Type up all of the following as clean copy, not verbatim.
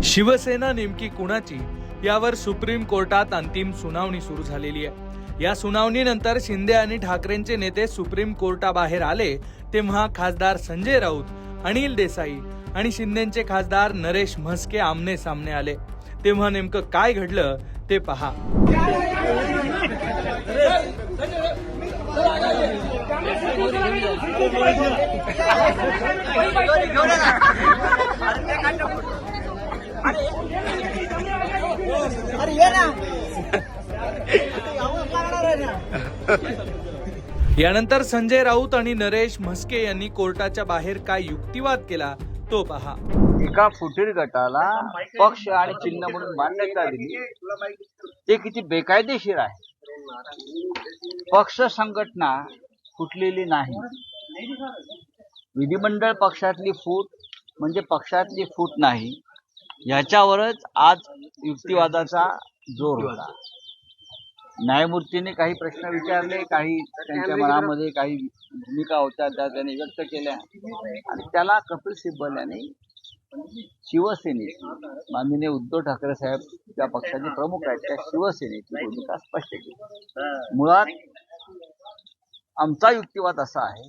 शिवसेना नेमकी कुणाची यावर सुप्रीम कोर्टात अंतिम सुनावणी सुरू झालेली आहे। या सुनावणीनंतर शिंदे आणि ठाकरेंचे नेते सुप्रीम कोर्टाबाहेर आले तेव्हा खासदार संजय राऊत, अनिल देसाई आणि शिंदेचे खासदार नरेश म्हस्के आमने सामने आले। तेव्हा नेमकं काय घडलं ते पहा। यानंतर संजय राऊत आणि नरेश म्हस्के यांनी कोर्टाच्या बाहेर काय युक्तिवाद केला तो पहा। एका फुटीर गटाला पक्ष आणि चिन्ह म्हणून मान्यता दिली, ते किती बेकायदेशीर आहे। पक्ष संघटना फुटलेली नाही, विधिमंडळ पक्षातली फूट म्हणजे पक्षातली फूट नाही, याच्यावरच आज युक्तिवादाचा जोर होता। न्यायमूर्तीने काही प्रश्न विचारले, काही त्यांच्या मनामध्ये काही भूमिका होत्या त्या त्यांनी व्यक्त केल्या आणि त्याला कपिल सिब्बल यांनी शिवसेनेची, माननीय उद्धव ठाकरे साहेब त्या पक्षाचे प्रमुख आहेत, त्या शिवसेनेची भूमिका स्पष्ट केली। मुळात आमचा युक्तिवाद असा आहे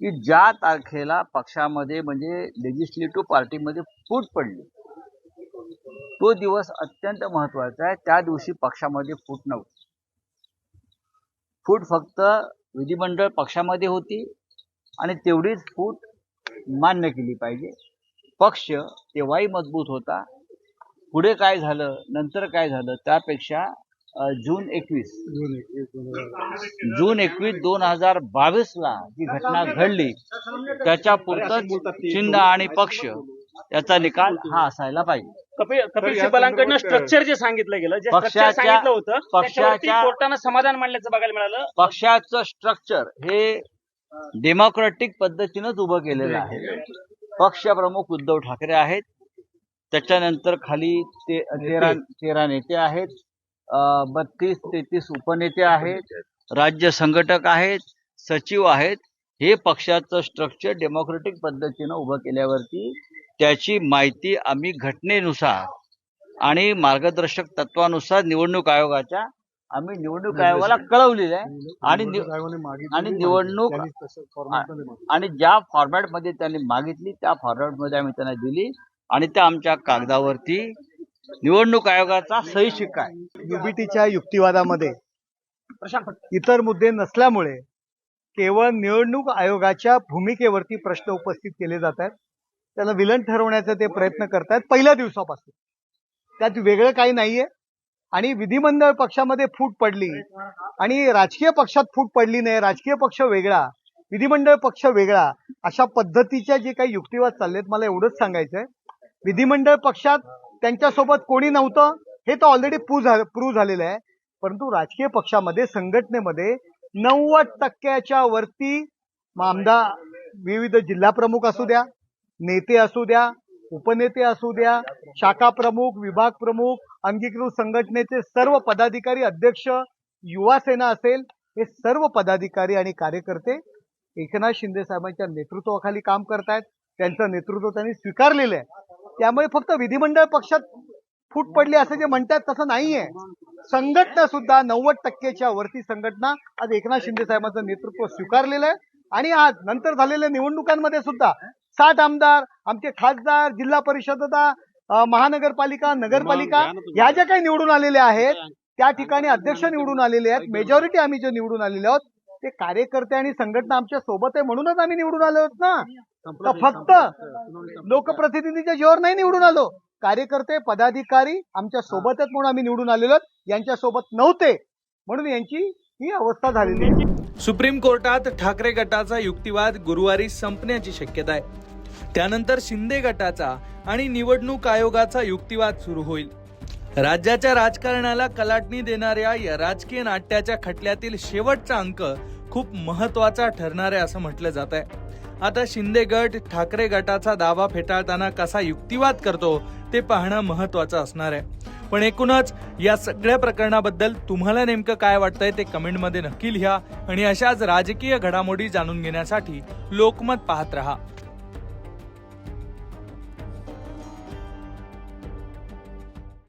की ज्या तारखेला पक्षामध्ये म्हणजे लेजिस्लेटिव्ह पार्टीमध्ये फूट पडली तो दिवस अत्यंत महत्वाचा आहे। त्या दिवशी पक्षामध्ये फूट नव्हती, फूट फक्त विधिमंडळ पक्षामध्ये होती आणि तेवढीच फूट मान्य केली पाहिजे। पक्ष तेव्हाही मजबूत होता। पुढे काय झालं, नंतर काय झालं, त्यापेक्षा जून 21, 2022 ला जी घटना घडली त्याच्या पुरतं चिन्ह आणि पक्ष याचा निकाल हा असायला पाहिजे। कपिल सिब्बलांकडनं स्ट्रक्चर जे सांगितलं गेलं, जे स्ट्रक्चर सांगितलं होतं त्याच्यावरती कोर्टानं समाधान मांडल्याचं बघायला मिळालं। पक्षाचं स्ट्रक्चर हे डेमोक्रॅटिक पद्धतीनंच उभं केलेलं आहे। पक्ष प्रमुख उद्धव ठाकरे आहेत, त्याच्यानंतर खाली 13 नेते आहेत, 32-33 उपनेते आहेत, राज्य संघटक आहेत, सचिव आहेत। हे पक्षाचं स्ट्रक्चर डेमोक्रॅटिक पद्धतीनं उभं केल्यावरती त्याची माहिती आम्ही घटनेनुसार आणि मार्गदर्शक तत्वानुसार निवडणूक आयोगाच्या आम्ही निवडणूक आयोगाला कळवलेलं आहे आणि निवडणूक आणि ज्या फॉर्मॅटमध्ये त्यांनी मागितली त्या फॉर्मॅटमध्ये आम्ही त्यांना दिली आणि त्या आमच्या कागदावरती निवडणूक आयोगाचा सही शिक्का आहे। युबीटीच्या युक्तिवादामध्ये इतर मुद्दे नसल्यामुळे केवळ निवडणूक आयोगाच्या भूमिकेवरती प्रश्न उपस्थित केले जात आहेत, त्याला विलन ठरवण्याचा ते प्रयत्न करतायत पहिल्या दिवसापासून। त्यात वेगळं काही नाहीये आणि विधिमंडळ पक्षामध्ये फूट पडली आणि राजकीय पक्षात फूट पडली नाही, राजकीय पक्ष वेगळा, विधिमंडळ पक्ष वेगळा, अशा पद्धतीच्या जे काही युक्तिवाद चाललेत, मला एवढंच सांगायचंय, विधिमंडळ पक्षात त्यांच्यासोबत कोणी नव्हतं हे तर ऑलरेडी प्रूव्ह झालेलं आहे, परंतु राजकीय पक्षामध्ये संघटनेमध्ये 90% वरती आमदार, विविध जिल्हा प्रमुख असू द्या, नेते असू द्या, उपनेते असू द्या, शाखा प्रमुख, विभाग प्रमुख, अंगीकृत संघटनेचे सर्व पदाधिकारी, अध्यक्ष, युवा सेना असेल, हे सर्व पदाधिकारी आणि कार्यकर्ते एकनाथ शिंदे साहेबांच्या नेतृत्वाखाली काम करतायत। त्यांचं नेतृत्व त्यांनी स्वीकारलेलं आहे। त्यामुळे फक्त विधिमंडळ पक्षात फूट पडली असं जे म्हणतात तसं नाहीये। संघटना सुद्धा 90%च्या वरती संघटना आज एकनाथ शिंदे साहेबांचं नेतृत्व स्वीकारलेलं आहे आणि आज नंतर झालेल्या निवडणुकांमध्ये सुद्धा 60 आमदार, आमचे खासदार, जिल्हा परिषदा, महानगरपालिका, नगरपालिका या ज्या काही निवडून आलेल्या आहेत त्या ठिकाणी अध्यक्ष निवडून आलेले आहेत। मेजॉरिटी आम्ही जे निवडून आलेले आहोत ते कार्यकर्ते आणि संघटना आमच्या सोबत आहे म्हणूनच आम्ही निवडून आलो आहोत ना। फक्त लोकप्रतिनिधीच्या जोर नाही निवडून आलो, कार्यकर्ते पदाधिकारी आमच्या सोबत आहेत म्हणून आम्ही निवडून आलेलो आहोत, यांच्या सोबत नव्हते म्हणून यांची ही अवस्था झालेली आहे। सुप्रीम कोर्टात ठाकरे गटाचा युक्तिवाद गुरुवारी संपण्याची शक्यता आहे। त्यानंतर शिंदे गटाचा आणि निवडणूक आयोगाचा युक्तिवाद सुरू होईल। राज्याच्या राजकारणाला कलाटणी देणाऱ्या या राजकीय नाट्याच्या खटल्यातील शेवटचा अंक खूप महत्वाचा ठरणार आहे असं म्हटलं जात आहे। आता शिंदे गट ठाकरे गटाचा दावा फेटाळताना कसा युक्तिवाद करतो ते पाहणं महत्वाचं असणार आहे। पण एकूणच या सगळ्या प्रकरणाबद्दल तुम्हाला नेमकं काय वाटतंय ते कमेंटमध्ये नक्की लिहा आणि अशाच राजकीय घडामोडी जाणून घेण्यासाठी लोकमत पाहत रहा।